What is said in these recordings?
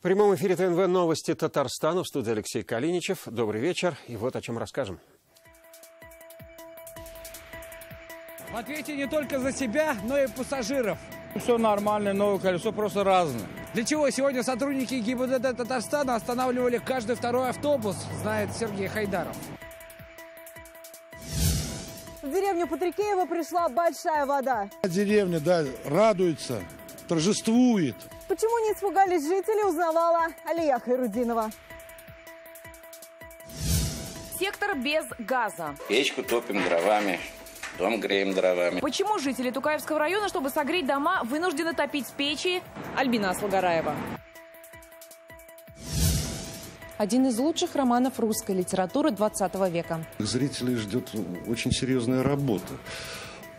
В прямом эфире ТНВ новости Татарстана. В студии Алексей Калиничев. Добрый вечер. И вот о чем расскажем. В ответе не только за себя, но и пассажиров. Все нормально, новое колесо просто разное. Для чего сегодня сотрудники ГИБДД Татарстана останавливали каждый второй автобус, знает Сергей Хайдаров. В деревню Патрикеево пришла большая вода. Деревня, да, радуется, торжествует. Почему не испугались жители, узнавала Алия Хайрудинова. Сектор без газа. Печку топим дровами, дом греем дровами. Почему жители Тукаевского района, чтобы согреть дома, вынуждены топить печи? Альбина Аслагараева. Один из лучших романов русской литературы 20 века. Зрителей ждет очень серьезная работа,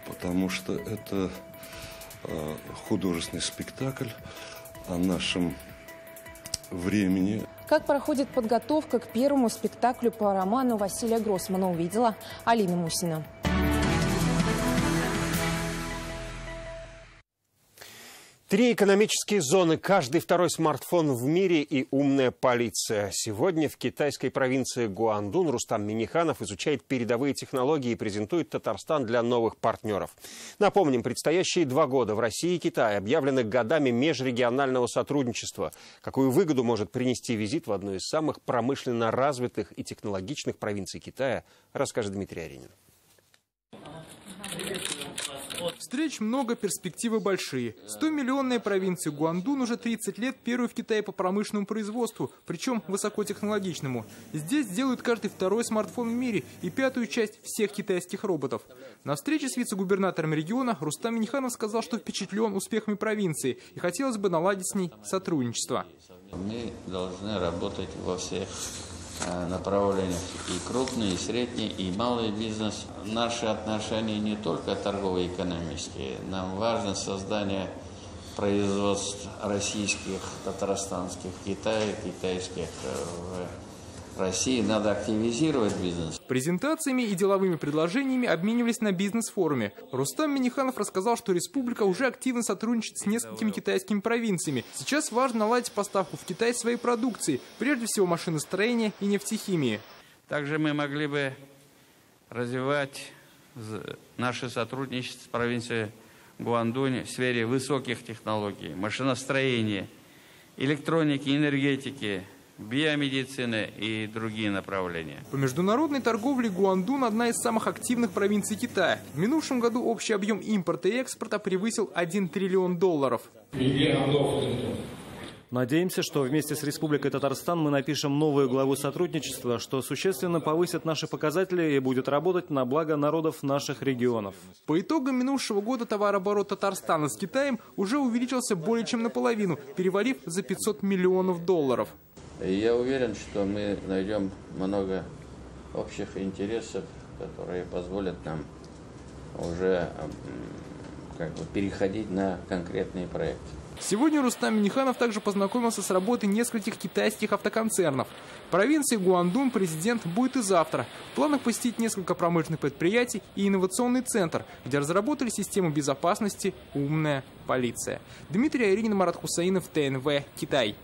потому что это художественный спектакль о нашем времени. Как проходит подготовка к первому спектаклю по роману Василия Гроссмана, увидела Алина Мусина. Три экономические зоны, каждый второй смартфон в мире и умная полиция. Сегодня в китайской провинции Гуандун Рустам Минниханов изучает передовые технологии и презентует Татарстан для новых партнеров. Напомним, предстоящие 2 года в России и Китае объявлены годами межрегионального сотрудничества. Какую выгоду может принести визит в одну из самых промышленно развитых и технологичных провинций Китая, расскажет Дмитрий Аринин. Встреч много, перспективы большие. 100-миллионная провинция Гуандун уже 30 лет первой в Китае по промышленному производству, причем высокотехнологичному. Здесь делают каждый второй смартфон в мире и 5-ю часть всех китайских роботов. На встрече с вице-губернатором региона Рустам Минниханов сказал, что впечатлен успехами провинции и хотелось бы наладить с ней сотрудничество. Мы должны работать во всех направлениях, и крупный, и средний, и малый бизнес. Наши отношения не только торгово-экономические. Нам важно создание производств российских, татарстанских, китайских в России. Надо активизировать бизнес. Презентациями и деловыми предложениями обменивались на бизнес-форуме. Рустам Минниханов рассказал, что республика уже активно сотрудничает с несколькими китайскими провинциями. Сейчас важно наладить поставку в Китай своей продукции, прежде всего машиностроения и нефтехимии. Также мы могли бы развивать наше сотрудничество с провинцией Гуандунь в сфере высоких технологий, машиностроения, электроники, энергетики, биомедицины и другие направления. По международной торговле Гуандун одна из самых активных провинций Китая. В минувшем году общий объем импорта и экспорта превысил $1 триллион. Надеемся, что вместе с Республикой Татарстан мы напишем новую главу сотрудничества, что существенно повысит наши показатели и будет работать на благо народов наших регионов. По итогам минувшего года товарооборот Татарстана с Китаем уже увеличился более чем наполовину, перевалив за $500 миллионов. Я уверен, что мы найдем много общих интересов, которые позволят нам уже переходить на конкретные проекты. Сегодня Рустам Минниханов также познакомился с работой нескольких китайских автоконцернов. В провинции Гуандун президент будет и завтра. В планах посетить несколько промышленных предприятий и инновационный центр, где разработали систему безопасности «Умная полиция». Дмитрий Аринин, Марат Хусаинов, ТНВ, Китай.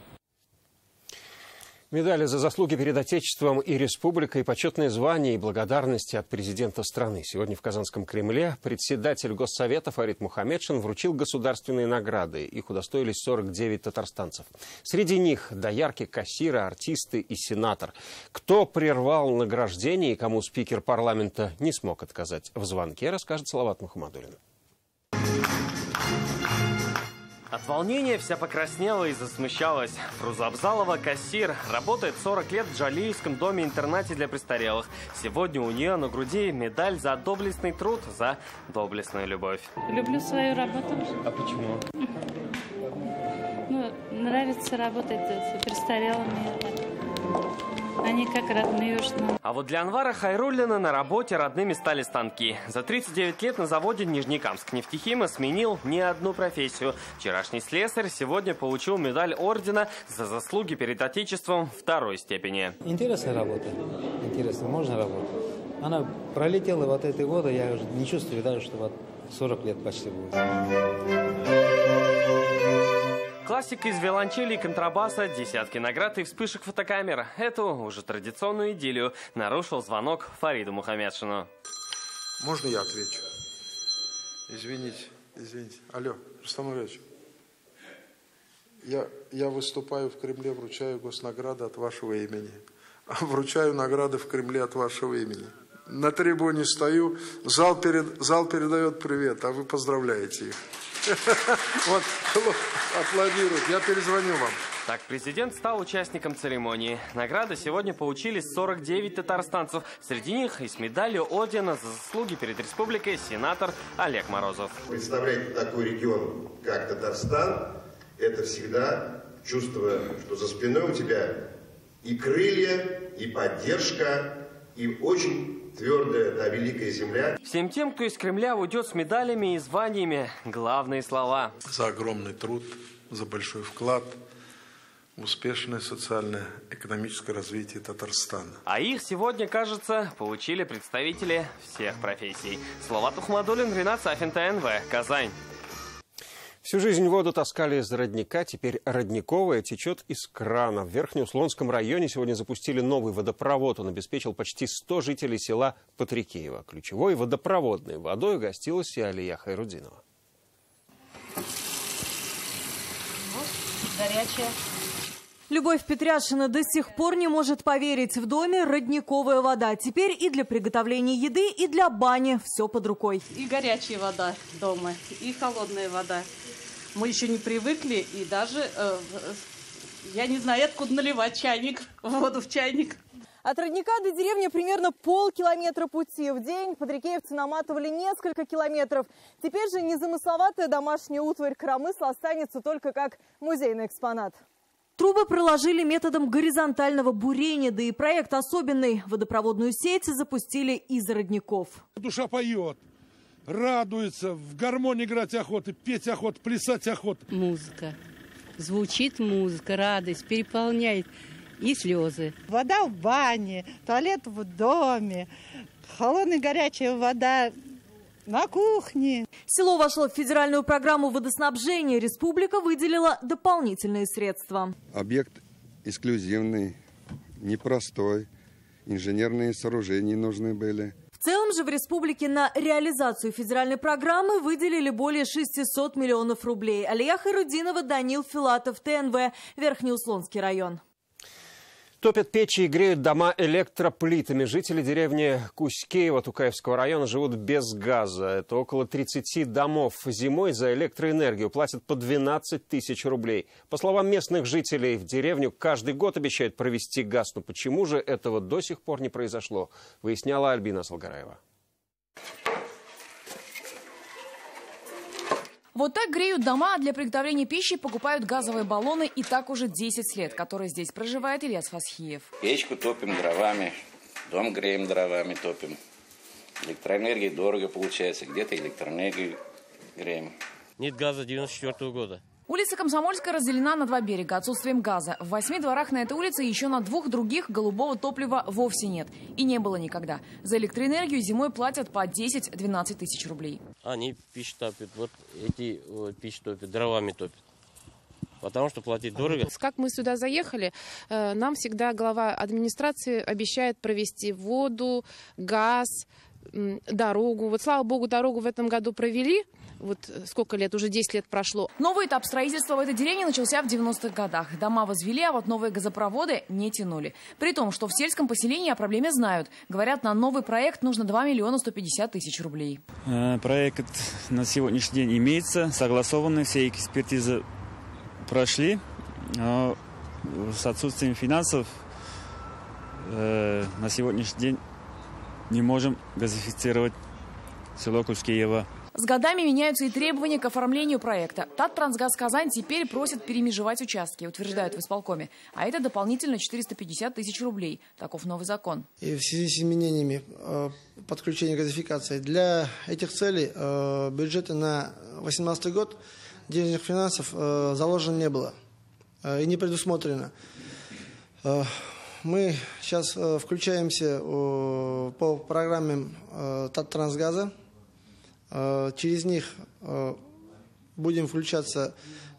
Медали за заслуги перед Отечеством и Республикой, почетные звания и благодарности от президента страны. Сегодня в Казанском Кремле председатель Госсовета Фарид Мухаммедшин вручил государственные награды. Их удостоились 49 татарстанцев. Среди них доярки, кассиры, артисты и сенатор. Кто прервал награждение и кому спикер парламента не смог отказать в звонке, расскажет Салават Мухаммадуллин. От волнения вся покраснела и засмущалась. Фруза Абзалова, кассир, работает 40 лет в Джалиевском доме-интернате для престарелых. Сегодня у нее на груди медаль за доблестный труд, за доблестную любовь. Люблю свою работу. А почему? Нравится работать с престарелыми. Они как родные уж нам. А вот для Анвара Хайруллина на работе родными стали станки. За 39 лет на заводе Нижнекамск нефтехима сменил не одну профессию. Вчерашний слесарь сегодня получил медаль ордена за заслуги перед Отечеством 2-й степени. Интересная работа. Интересно, можно работать. Она пролетела вот эти годы, я уже не чувствую даже, что вот 40 лет почти будет. классика из виолончели и контрабаса, десятки наград и вспышек фотокамер. Эту уже традиционную идиллию нарушил звонок Фариду Мухаммедшину. Можно я отвечу? Извините. Алло, Рустам Ильич. Я выступаю в Кремле, вручаю госнаграды от вашего имени. Вручаю награды в Кремле от вашего имени. На трибуне стою, зал передает привет, а вы поздравляете их. Вот, аплодируют, я перезвоню вам. Так, президент стал участником церемонии. Награды сегодня получили 49 татарстанцев. Среди них и с медалью ордена за заслуги перед республикой сенатор Олег Морозов. Представлять такой регион, как Татарстан, это всегда чувство, что за спиной у тебя и крылья, и поддержка, и очень твердая, да, великая земля. Всем тем, кто из Кремля уйдет с медалями и званиями, главные слова. За огромный труд, за большой вклад в успешное социально-экономическое развитие Татарстана. А их сегодня, кажется, получили представители всех профессий. Словат Ухмадуллин, Ринат Сафин, ТНВ, Казань. Всю жизнь воду таскали из родника, теперь родниковая течет из крана. В Верхнеуслонском районе сегодня запустили новый водопровод. Он обеспечил почти 100 жителей села Патрикеево. Ключевой водопроводной водой угостилась и Алия Хайрудинова. Горячая. Любовь Петряшина до сих пор не может поверить. В доме родниковая вода. Теперь и для приготовления еды, и для бани. Все под рукой. И горячая вода дома, и холодная вода. Мы еще не привыкли, и даже, я не знаю, откуда наливать чайник, воду в чайник. От родника до деревни примерно полкилометра пути. В день патрикеевцы наматывали несколько километров. Теперь же незамысловатая домашняя утварь коромысла останется только как музейный экспонат. Трубы проложили методом горизонтального бурения, да и проект особенный. Водопроводную сеть запустили из родников. Душа поет, радуется, в гармонии играть охота, петь охота, плясать охота. Музыка. Звучит музыка, радость, переполняет и слезы. Вода в бане, туалет в доме, холодная горячая вода на кухне. Село вошло в федеральную программу водоснабжения. Республика выделила дополнительные средства. Объект эксклюзивный, непростой. Инженерные сооружения нужны были. В целом же в республике на реализацию федеральной программы выделили более 600 миллионов рублей. Алия Хайрудинова, Данил Филатов, ТНВ, Верхнеуслонский район. Топят печи и греют дома электроплитами. Жители деревни Кузькеево Тукаевского района живут без газа. Это около 30 домов. Зимой за электроэнергию платят по 12 тысяч рублей. По словам местных жителей, в деревню каждый год обещают провести газ. Но почему же этого до сих пор не произошло, выясняла Альбина Салгараева. Вот так греют дома, а для приготовления пищи покупают газовые баллоны, и так уже 10 лет, которые здесь проживает Ильяс Фасхиев. Печку топим дровами, дом греем дровами, топим. Электроэнергия дорого получается, где-то электроэнергию греем. Нет газа 94-го года. Улица Комсомольская разделена на два берега отсутствием газа. В 8 дворах на этой улице еще на 2 других голубого топлива вовсе нет. И не было никогда. За электроэнергию зимой платят по 10-12 тысяч рублей. Они пищу топят, вот эти пищу топят, дровами топят. Потому что платить дорого. Как мы сюда заехали, нам всегда глава администрации обещает провести воду, газ, дорогу. Вот, слава богу, дорогу в этом году провели. Вот сколько лет, уже 10 лет прошло. Новый этап строительства в этой деревне начался в 90-х годах. Дома возвели, а вот новые газопроводы не тянули. При том, что в сельском поселении о проблеме знают. Говорят, на новый проект нужно 2 миллиона 150 тысяч рублей. Проект на сегодняшний день имеется, согласованы, все экспертизы прошли. Но с отсутствием финансов на сегодняшний день не можем газифицировать село Кузькеево. С годами меняются и требования к оформлению проекта. Таттрансгаз Казань теперь просит перемежевать участки, утверждают в исполкоме. А это дополнительно 450 тысяч рублей. Таков новый закон. И в связи с изменениями подключения газификации для этих целей бюджета на 2018 год денежных финансов заложено не было и не предусмотрено. Мы сейчас включаемся по программам Таттрансгаза. Через них будем включаться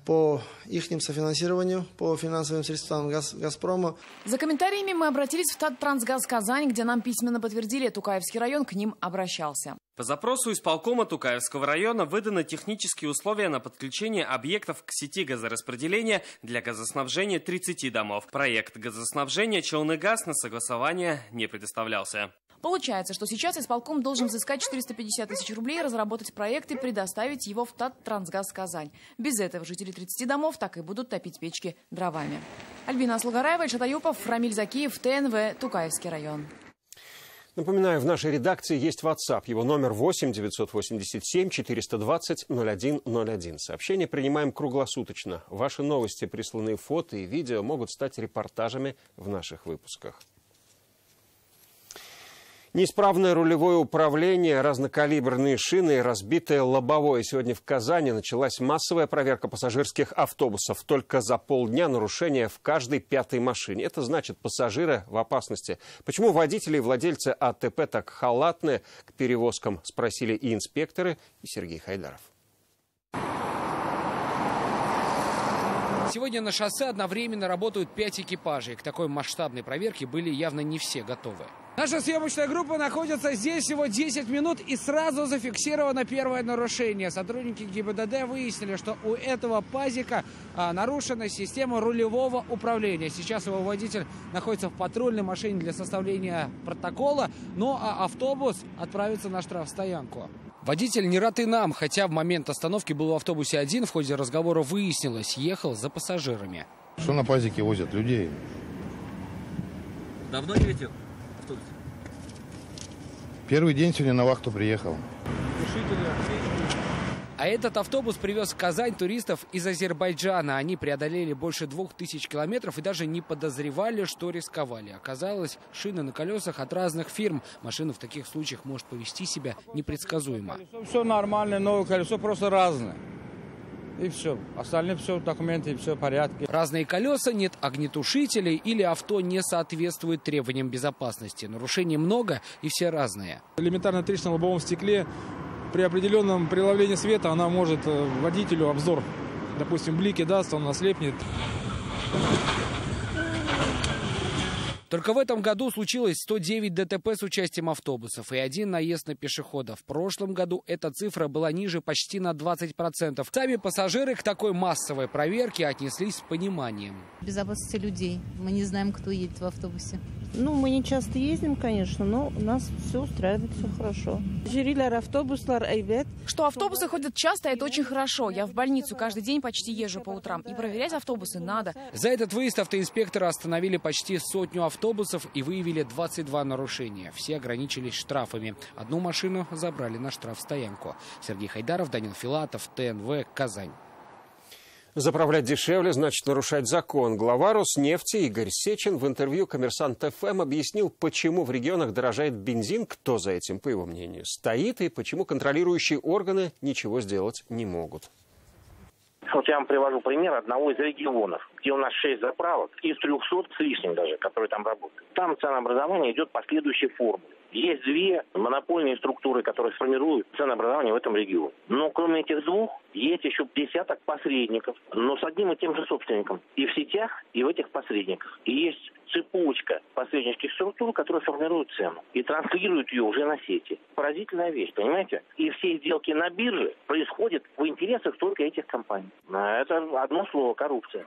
по их софинансированию, по финансовым средствам «Газпрома». За комментариями мы обратились в Таттрансгаз Казань, где нам письменно подтвердили, Тукаевский район к ним обращался. По запросу исполкома Тукаевского района выданы технические условия на подключение объектов к сети газораспределения для газоснабжения 30 домов. Проект газоснабжения «Челныгаз» на согласование не предоставлялся. Получается, что сейчас исполком должен взыскать 450 тысяч рублей, разработать проект и предоставить его в Таттрансгаз Казань. Без этого жители 30 домов так и будут топить печки дровами. Альбина Аслугараева, Ильшат Аюпов, Рамиль Закиев, ТНВ, Тукаевский район. Напоминаю, в нашей редакции есть WhatsApp. Его номер 8 987 420 0101. Сообщения принимаем круглосуточно. Ваши новости, присланные фото и видео могут стать репортажами в наших выпусках. Неисправное рулевое управление, разнокалиберные шины и разбитое лобовое. Сегодня в Казани началась массовая проверка пассажирских автобусов. Только за полдня нарушения в каждой пятой машине. Это значит, пассажиры в опасности. Почему водители и владельцы АТП так халатны к перевозкам, спросили и инспекторы, и Сергей Хайдаров. Сегодня на шоссе одновременно работают 5 экипажей. К такой масштабной проверке были явно не все готовы. Наша съемочная группа находится здесь всего 10 минут и сразу зафиксировано первое нарушение. Сотрудники ГИБДД выяснили, что у этого пазика нарушена система рулевого управления. Сейчас его водитель находится в патрульной машине для составления протокола, ну а автобус отправится на штрафстоянку. Водитель не рад и нам, хотя в момент остановки был в автобусе один. В ходе разговора выяснилось, ехал за пассажирами. Что на пазике возят людей? Давно едете в автобусе? Первый день сегодня на вахту приехал. А этот автобус привез в Казань туристов из Азербайджана. Они преодолели больше 2000 километров и даже не подозревали, что рисковали. Оказалось, шины на колесах от разных фирм. Машина в таких случаях может повести себя непредсказуемо. Все нормально, новое колесо просто разное. И все. Остальные все документы, все в порядке. Разные колеса, нет огнетушителей или авто не соответствует требованиям безопасности. Нарушений много и все разные. Элементарная трещина на лобовом стекле. При определенном преломлении света она может водителю обзор, допустим, блики даст, он ослепнет. Только в этом году случилось 109 ДТП с участием автобусов и 1 наезд на пешеходов. В прошлом году эта цифра была ниже почти на 20%. Сами пассажиры к такой массовой проверке отнеслись с пониманием. Безопасности людей. Мы не знаем, кто едет в автобусе. Ну, мы не часто ездим, конечно, но нас все устраивает, все хорошо. Что автобусы ходят часто, это очень хорошо. Я в больницу каждый день почти езжу по утрам. И проверять автобусы надо. За этот выезд автоинспекторы остановили почти 100 автобусов и выявили 22 нарушения. Все ограничились штрафами. Одну машину забрали на штрафстоянку. Сергей Хайдаров, Данил Филатов, ТНВ, Казань. Заправлять дешевле значит нарушать закон. Глава Роснефти Игорь Сечин в интервью «Коммерсант ФМ» объяснил, почему в регионах дорожает бензин, кто за этим, по его мнению, стоит и почему контролирующие органы ничего сделать не могут. Вот я вам привожу пример одного из регионов, где у нас 6 заправок из 300 с лишним даже, которые там работают. Там ценообразование идет по следующей формуле. Есть 2 монопольные структуры, которые сформируют ценообразование в этом регионе. Но кроме этих 2 есть еще десяток посредников, но с одним и тем же собственником. И в сетях, и в этих посредниках. И есть цепочка посреднических структур, которые формируют цену и транслируют ее уже на сети. Поразительная вещь, понимаете? И все сделки на бирже происходят в интересах только этих компаний. Это одно слово – коррупция.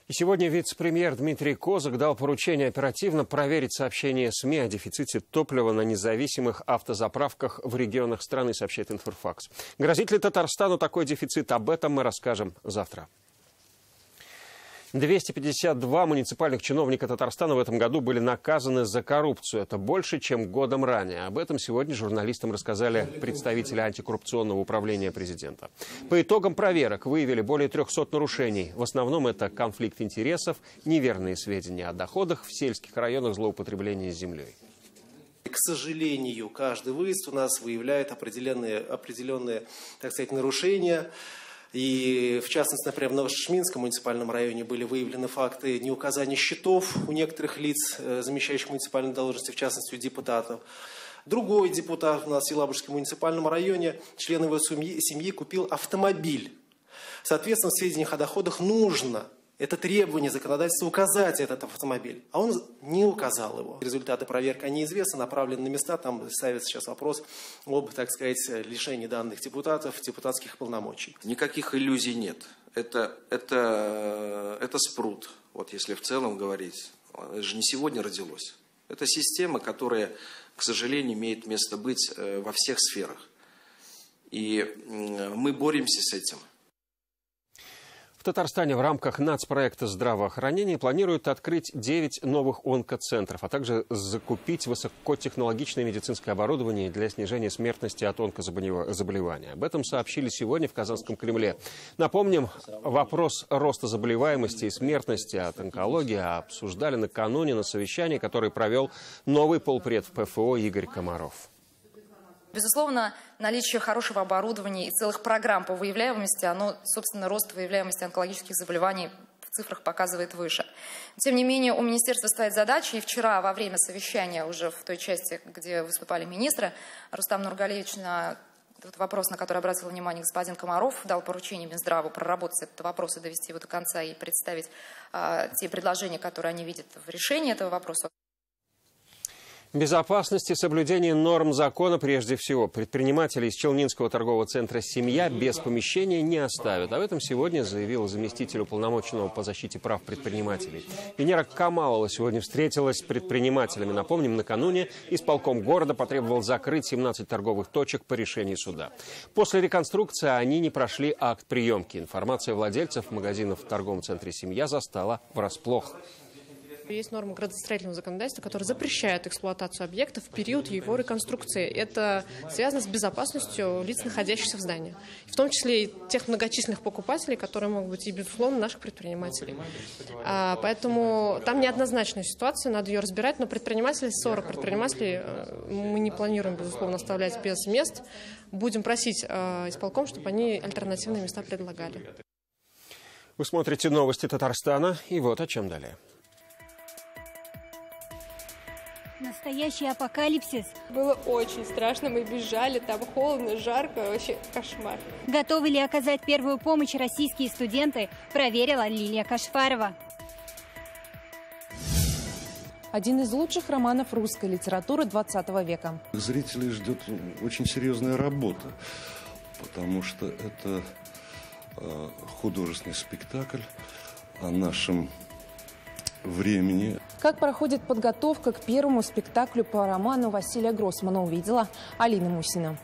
И сегодня вице-премьер Дмитрий Козак дал поручение оперативно проверить сообщения СМИ о дефиците топлива на независимых автозаправках в регионах страны, сообщает Интерфакс. Грозит ли Татарстану такой дефицит? Об этом мы расскажем завтра. 252 муниципальных чиновника Татарстана в этом году были наказаны за коррупцию. Это больше, чем годом ранее. Об этом сегодня журналистам рассказали представители антикоррупционного управления президента. По итогам проверок выявили более 300 нарушений. В основном это конфликт интересов, неверные сведения о доходах, в сельских районах злоупотребление землей. К сожалению, каждый выезд у нас выявляет определенные, так сказать, нарушения. И, в частности, например, в Новошминском муниципальном районе были выявлены факты неуказания счетов у некоторых лиц, замещающих муниципальные должности, в частности, у депутатов. Другой депутат у нас в Елабужском муниципальном районе, член его семьи, купил автомобиль. Соответственно, в сведениях о доходах нужно, это требование законодательства, указать этот автомобиль. А он не указал его. Результаты проверки, они известны, направлены на места. Там ставится сейчас вопрос об, так сказать, лишении данных депутатов, депутатских полномочий. Никаких иллюзий нет. Это спрут. Вот если в целом говорить, это же не сегодня родилось. Это система, которая, к сожалению, имеет место быть во всех сферах. И мы боремся с этим. В Татарстане в рамках нацпроекта здравоохранения планируют открыть 9 новых онкоцентров, а также закупить высокотехнологичное медицинское оборудование для снижения смертности от онкозаболевания. Об этом сообщили сегодня в Казанском Кремле. Напомним, вопрос роста заболеваемости и смертности от онкологии обсуждали накануне на совещании, которое провел новый полпред в ПФО Игорь Комаров. Безусловно, наличие хорошего оборудования и целых программ по выявляемости, оно, собственно, рост выявляемости онкологических заболеваний в цифрах показывает выше. Тем не менее, у министерства стоит задача, и вчера во время совещания, уже в той части, где выступали министры, Рустам Нургалиевич на этот вопрос, на который обратил внимание господин Комаров, дал поручение Минздраву проработать этот вопрос и довести его до конца и представить те предложения, которые они видят в решении этого вопроса. Безопасность и соблюдение норм закона прежде всего. Предприниматели из Челнинского торгового центра «Семья» без помещения не оставят. Об этом сегодня заявил заместитель уполномоченного по защите прав предпринимателей. Венера Камалова сегодня встретилась с предпринимателями. Напомним, накануне исполком города потребовал закрыть 17 торговых точек по решению суда. После реконструкции они не прошли акт приемки. Информация владельцев магазинов в торговом центре «Семья» застала врасплох. Есть нормы градостроительного законодательства, которые запрещают эксплуатацию объекта в период его реконструкции. Это связано с безопасностью лиц, находящихся в здании. В том числе и тех многочисленных покупателей, которые могут быть и, безусловно, наших предпринимателей. Поэтому там неоднозначная ситуация, надо ее разбирать. Но 40 предпринимателей мы не планируем, безусловно, оставлять без мест. Будем просить исполком, чтобы они альтернативные места предлагали. Вы смотрите новости Татарстана, и вот о чем далее. Настоящий апокалипсис. Было очень страшно, мы бежали, там холодно, жарко, вообще кошмар. Готовы ли оказать первую помощь российские студенты, проверила Лилия Кашфарова. Один из лучших романов русской литературы 20 века. Зрителей ждет очень серьезная работа, потому что это художественный спектакль о нашем времени. Как проходит подготовка к первому спектаклю по роману Василия Гроссмана, увидела Алина Мусина.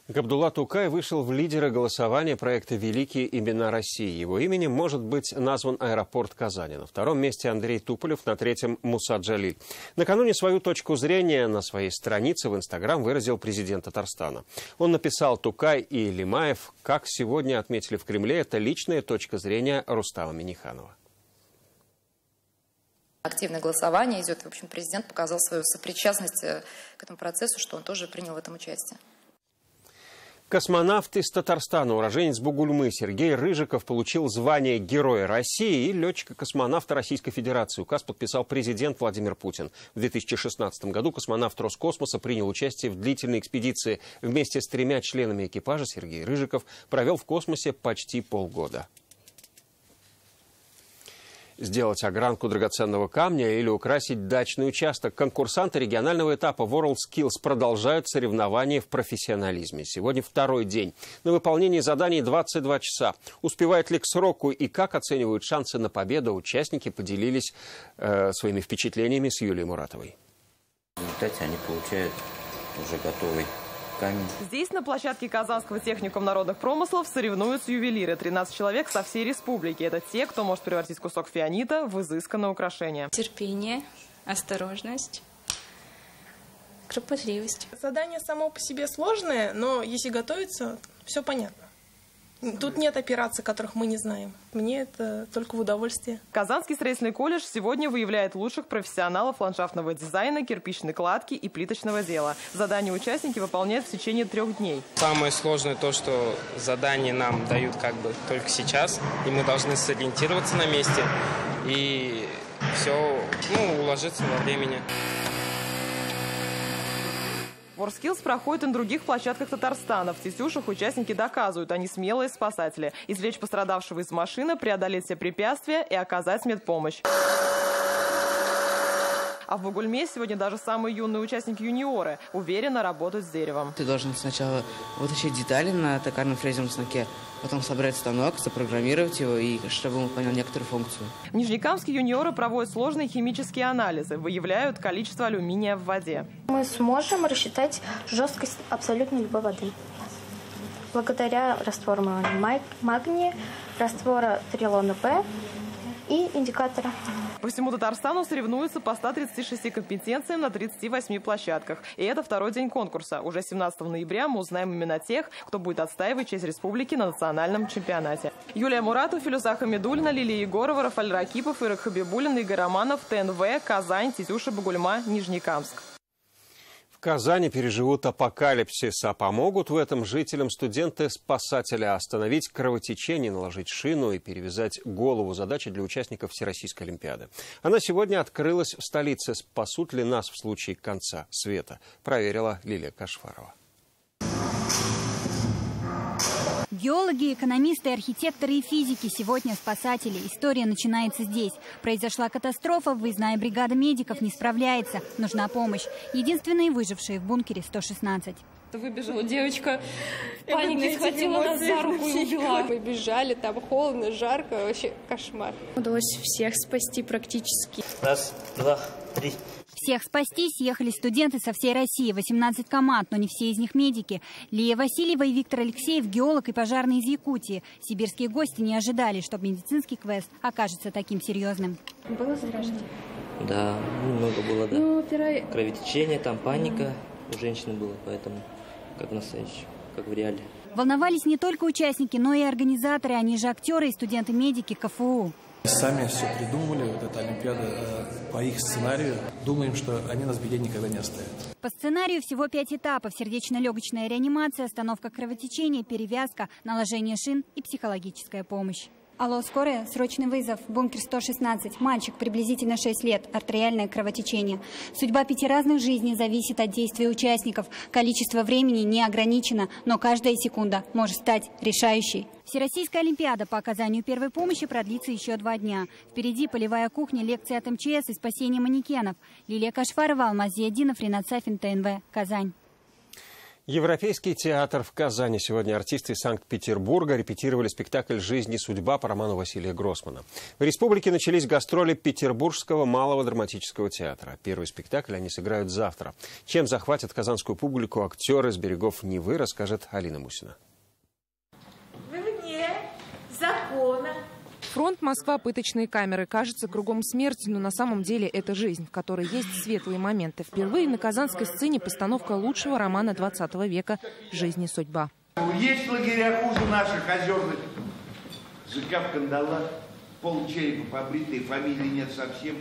Габдулла Тукай вышел в лидеры голосования проекта «Великие имена России». Его именем может быть назван аэропорт Казани. На втором месте Андрей Туполев, на третьем Муса Джалиль. Накануне свою точку зрения на своей странице в Инстаграм выразил президент Татарстана. Он написал: «Тукай и Лимаев, как сегодня отметили в Кремле, это личная точка зрения Рустама Минниханова». Активное голосование идет. В общем, президент показал свою сопричастность к этому процессу, что он тоже принял в этом участие. Космонавт из Татарстана, уроженец Бугульмы Сергей Рыжиков получил звание Героя России и летчика-космонавта Российской Федерации. Указ подписал президент Владимир Путин. В 2016 году космонавт Роскосмоса принял участие в длительной экспедиции. Вместе с 3 членами экипажа Сергей Рыжиков провел в космосе почти полгода. Сделать огранку драгоценного камня или украсить дачный участок. Конкурсанты регионального этапа WorldSkills продолжают соревнования в профессионализме. Сегодня второй день. На выполнение заданий 22 часа. Успевают ли к сроку и как оценивают шансы на победу, участники поделились своими впечатлениями с Юлией Муратовой. В результате они получают уже готовый камень. Здесь, на площадке Казанского техникума народных промыслов, соревнуются ювелиры. 13 человек со всей республики. Это те, кто может превратить кусок фианита в изысканное украшение. Терпение, осторожность, кропотливость. Задание само по себе сложное, но если готовиться, все понятно. Тут нет операций, которых мы не знаем. Мне это только в удовольствие. Казанский строительный колледж сегодня выявляет лучших профессионалов ландшафтного дизайна, кирпичной кладки и плиточного дела. Задания участники выполняют в течение 3 дней. Самое сложное то, что задания нам дают только сейчас, и мы должны сориентироваться на месте и все уложиться во времени. WorldSkills проходит и на других площадках Татарстана. В Тетюшах участники доказывают, они смелые спасатели. Извлечь пострадавшего из машины, преодолеть все препятствия и оказать медпомощь. А в Бугульме сегодня даже самые юные участники-юниоры уверенно работают с деревом. Ты должен сначала вытащить детали на токарном фрезерном станке, потом собрать станок, запрограммировать его, и чтобы он понял некоторую функцию. В Нижнекамске юниоры проводят сложные химические анализы, выявляют количество алюминия в воде. Мы сможем рассчитать жесткость абсолютно любой воды. Благодаря раствору магния, раствора трилона П и индикатора. По всему Татарстану соревнуются по 136 компетенциям на 38 площадках. И это второй день конкурса. Уже 17 ноября мы узнаем имена тех, кто будет отстаивать честь республики на национальном чемпионате. Юлия Муратова, Филюза Хамидульна, Лилия Егорова, Рафаль Ракипов, Ирак Хабибулин, Игорь Романов, ТНВ, Казань, Тетюши, Бугульма, Нижнекамск. В Казани переживут апокалипсис, а помогут в этом жителям студенты-спасатели. Остановить кровотечение, наложить шину и перевязать голову – задача для участников Всероссийской Олимпиады. Она сегодня открылась в столице. Спасут ли нас в случае конца света? Проверила Лилия Кашфарова. Геологи, экономисты, архитекторы и физики сегодня спасатели. История начинается здесь. Произошла катастрофа, выездная бригада медиков не справляется. Нужна помощь. Единственные выжившие в бункере 116. Выбежала девочка, в панике схватила нас за руку и увела. Мы бежали, там холодно, жарко, вообще кошмар. Удалось всех спасти практически. Раз, два, три. Всех спасти съехали студенты со всей России. 18 команд, но не все из них медики. Лия Васильева и Виктор Алексеев – геолог и пожарный из Якутии. Сибирские гости не ожидали, что медицинский квест окажется таким серьезным. Было заражение? Да, много было, да. Кровотечение, там паника у женщины было, поэтому как настоящий, как в реале. Волновались не только участники, но и организаторы, они же актеры и студенты-медики КФУ. Сами все придумывали, вот эта Олимпиада по их сценарию. Думаем, что они нас в беде никогда не оставят. По сценарию всего 5 этапов: сердечно-легочная реанимация, остановка кровотечения, перевязка, наложение шин и психологическая помощь. Алло, скорая, срочный вызов. Бункер 116. Мальчик, приблизительно 6 лет. Артериальное кровотечение. Судьба 5 разных жизней зависит от действия участников. Количество времени не ограничено, но каждая секунда может стать решающей. Всероссийская Олимпиада по оказанию первой помощи продлится еще 2 дня. Впереди полевая кухня, лекции от МЧС и спасение манекенов. Лилия Кашфарова, Алмаз Зиядинов, Ринат Сафин, ТНВ, Казань. Европейский театр в Казани. Сегодня артисты из Санкт-Петербурга репетировали спектакль «Жизнь и судьба» по роману Василия Гроссмана. В республике начались гастроли Петербургского малого драматического театра. Первый спектакль они сыграют завтра. Чем захватят казанскую публику актеры с берегов Невы, расскажет Алина Мусина. Вы вне закона. Фронт, Москва, пыточные камеры. Кажется, кругом смерть, но на самом деле это жизнь, в которой есть светлые моменты. Впервые на казанской сцене постановка лучшего романа 20 века «Жизнь и судьба». Есть лагеря хуже наших озерных. Жика в кандалах, полчерепа побритые, фамилии нет совсем.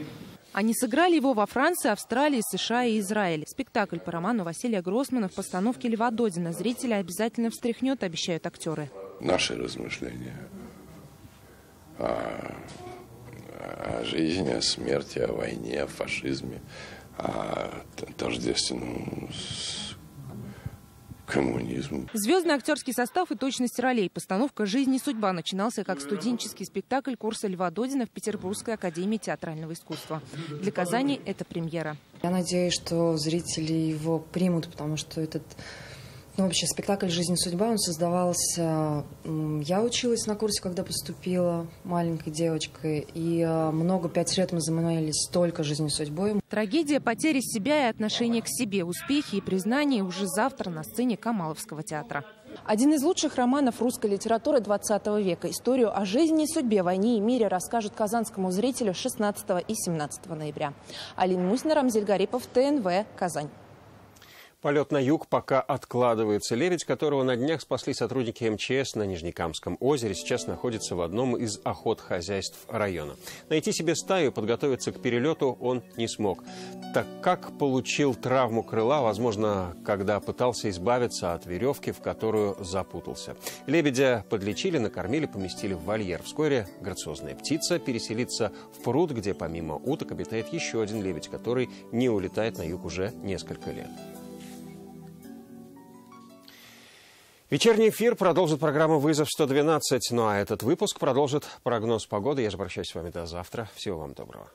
Они сыграли его во Франции, Австралии, США и Израиле. Спектакль по роману Василия Гроссмана в постановке Льва Додина зрителя обязательно встряхнет, обещают актеры. Наши размышления о жизни, о смерти, о войне, о фашизме, о тождественном коммунизму. Звездный актерский состав и точность ролей. Постановка «Жизнь и судьба» начинался как студенческий спектакль курса Льва Додина в Петербургской академии театрального искусства. Для Казани это премьера. Я надеюсь, что зрители его примут, потому что этот... вообще спектакль «Жизнь и судьба», он создавался... Я училась на курсе, когда поступила маленькой девочкой, и 5 лет мы занимались только жизнью и судьбой. Трагедия потери себя и отношения к себе, успехи и признания уже завтра на сцене Камаловского театра. Один из лучших романов русской литературы 20 века. Историю о жизни и судьбе, войне и мире расскажут казанскому зрителю 16 и 17 ноября. Алина Мусина, Рамзель Гарипов, ТНВ, Казань. Полет на юг пока откладывается. Лебедь, которого на днях спасли сотрудники МЧС на Нижнекамском озере, сейчас находится в одном из охотхозяйств района. Найти себе стаю и подготовиться к перелету он не смог, так как получил травму крыла, возможно, когда пытался избавиться от веревки, в которую запутался. Лебедя подлечили, накормили, поместили в вольер. Вскоре грациозная птица переселится в пруд, где помимо уток обитает еще один лебедь, который не улетает на юг уже несколько лет. Вечерний эфир продолжит программа «Вызов 112». Ну а этот выпуск продолжит прогноз погоды. Я же прощаюсь с вами до завтра. Всего вам доброго.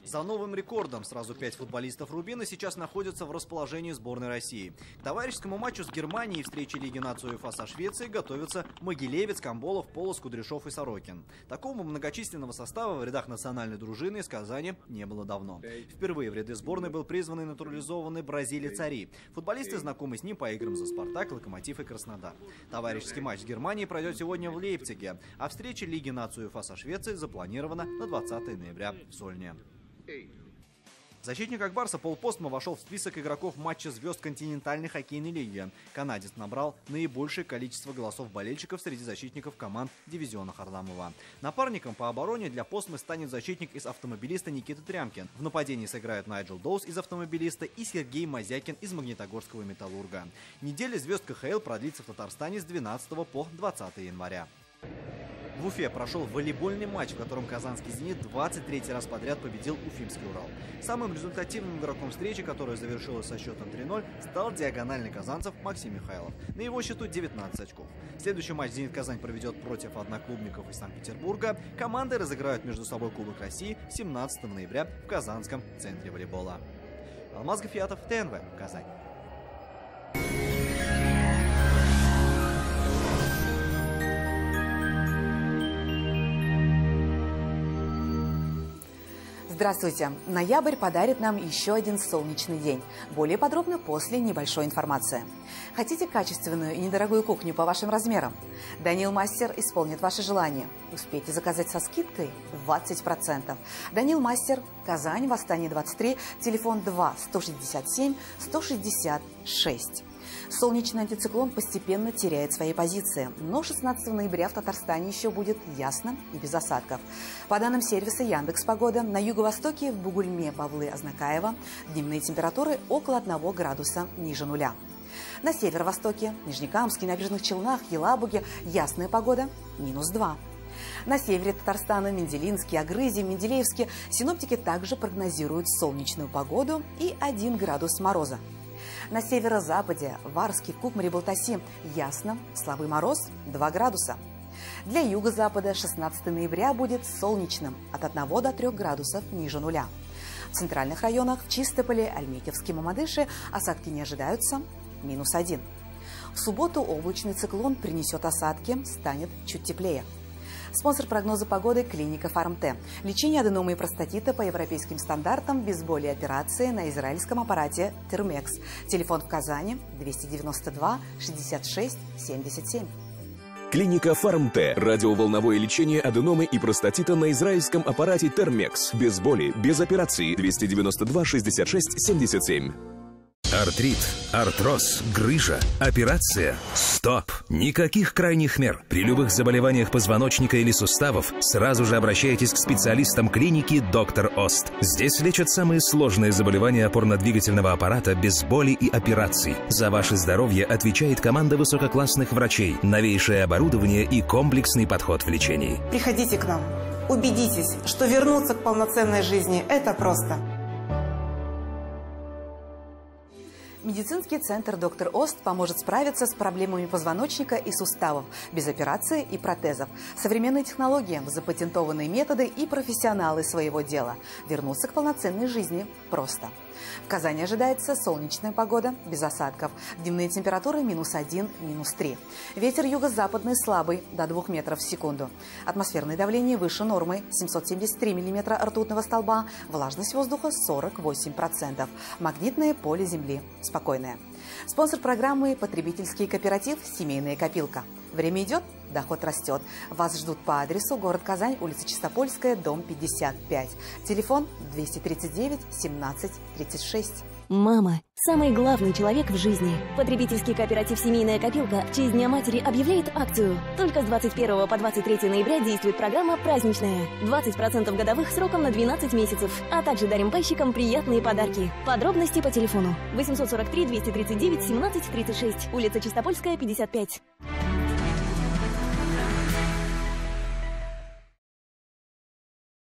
За новым рекордом сразу 5 футболистов Рубина сейчас находятся в расположении сборной России. К товарищескому матчу с Германией и встрече Лиги наций УЕФА со Швецией готовятся Могилевец, Камболов, Полос, Кудряшов и Сорокин. Такого многочисленного состава в рядах национальной дружины из Казани не было давно. Впервые в ряды сборной был призван и натурализованный бразилец Ари. Футболисты знакомы с ним по играм за «Спартак», «Локомотив» и «Краснодар». Товарищеский матч с Германией пройдет сегодня в Лейпциге, а встреча Лиги наций УЕФА со Швецией запланирована на 20 ноября в Сольне. Защитник Акбарса Пол Постма вошел в список игроков матча звезд континентальной хоккейной лиги. Канадец набрал наибольшее количество голосов болельщиков среди защитников команд дивизиона Харламова. Напарником по обороне для Постмы станет защитник из «Автомобилиста» Никита Трямкин. В нападении сыграют Найджел Доус из «Автомобилиста» и Сергей Мазякин из Магнитогорского «Металлурга». Неделя звезд КХЛ продлится в Татарстане с 12 по 20 января. В Уфе прошел волейбольный матч, в котором казанский «Зенит» 23 раз подряд победил уфимский «Урал». Самым результативным игроком встречи, которая завершилась со счетом 3-0, стал диагональный казанцев Максим Михайлов. На его счету 19 очков. Следующий матч «Зенит-Казань» проведет против одноклубников из Санкт-Петербурга. Команды разыграют между собой Кубок России 17 ноября в Казанском центре волейбола. Алмаз Гафиатов, ТНВ, Казань. Здравствуйте! Ноябрь подарит нам еще один солнечный день. Более подробно после небольшой информации. Хотите качественную и недорогую кухню по вашим размерам? Данил Мастер исполнит ваше желание. Успейте заказать со скидкой 20%. Данил Мастер, Казань, Восстание 23, телефон 2 167 166. Солнечный антициклон постепенно теряет свои позиции, но 16 ноября в Татарстане еще будет ясно и без осадков. По данным сервиса Яндекс.Погода, на юго-востоке в Бугульме, Павлы, Азнакаево дневные температуры около 1 градуса ниже нуля. На северо-востоке, Нижнекамске, Набережных Челнах, Елабуге ясная погода -2. На севере Татарстана, Менделинске, Агрызе, Менделеевске синоптики также прогнозируют солнечную погоду и 1 градус мороза. На северо-западе, в Арске, Кукмаре, Балтаси ясно, слабый мороз 2 градуса. Для юго-запада 16 ноября будет солнечным от 1 до 3 градусов ниже нуля. В центральных районах, в Чистополе, Альметьевске, Мамадыше осадки не ожидаются -1. В субботу облачный циклон принесет осадки, станет чуть теплее. Спонсор прогноза погоды – клиника Фармте. Лечение аденомы и простатита по европейским стандартам без боли и операции на израильском аппарате Термекс. Телефон в Казани 292 66 77. Клиника Фармте. Радиоволновое лечение аденомы и простатита на израильском аппарате Термекс. Без боли, без операции. 292 66 77. Артрит, артроз, грыжа, операция. Стоп! Никаких крайних мер. При любых заболеваниях позвоночника или суставов сразу же обращайтесь к специалистам клиники «Доктор Ост». Здесь лечат самые сложные заболевания опорно-двигательного аппарата без боли и операций. За ваше здоровье отвечает команда высококлассных врачей, новейшее оборудование и комплексный подход в лечении. Приходите к нам. Убедитесь, что вернуться к полноценной жизни – это просто. Медицинский центр «Доктор Ост» поможет справиться с проблемами позвоночника и суставов, без операции и протезов. Современные технологии, запатентованные методы и профессионалы своего дела. Вернуться к полноценной жизни просто. В Казани ожидается солнечная погода, без осадков. Дневные температуры -1, -3. Ветер юго-западный слабый, до 2 метров в секунду. Атмосферное давление выше нормы, 773 миллиметра ртутного столба. Влажность воздуха 48%. Магнитное поле Земли спокойное. Спонсор программы – потребительский кооператив «Семейная копилка». Время идет, доход растет. Вас ждут по адресу город Казань, улица Чистопольская, дом 55. Телефон 239 17 36. Мама – самый главный человек в жизни. Потребительский кооператив «Семейная копилка» в честь Дня матери объявляет акцию. Только с 21 по 23 ноября действует программа «Праздничная». 20% годовых сроком на 12 месяцев. А также дарим пайщикам приятные подарки. Подробности по телефону 843 239 17 36. Улица Чистопольская, 55.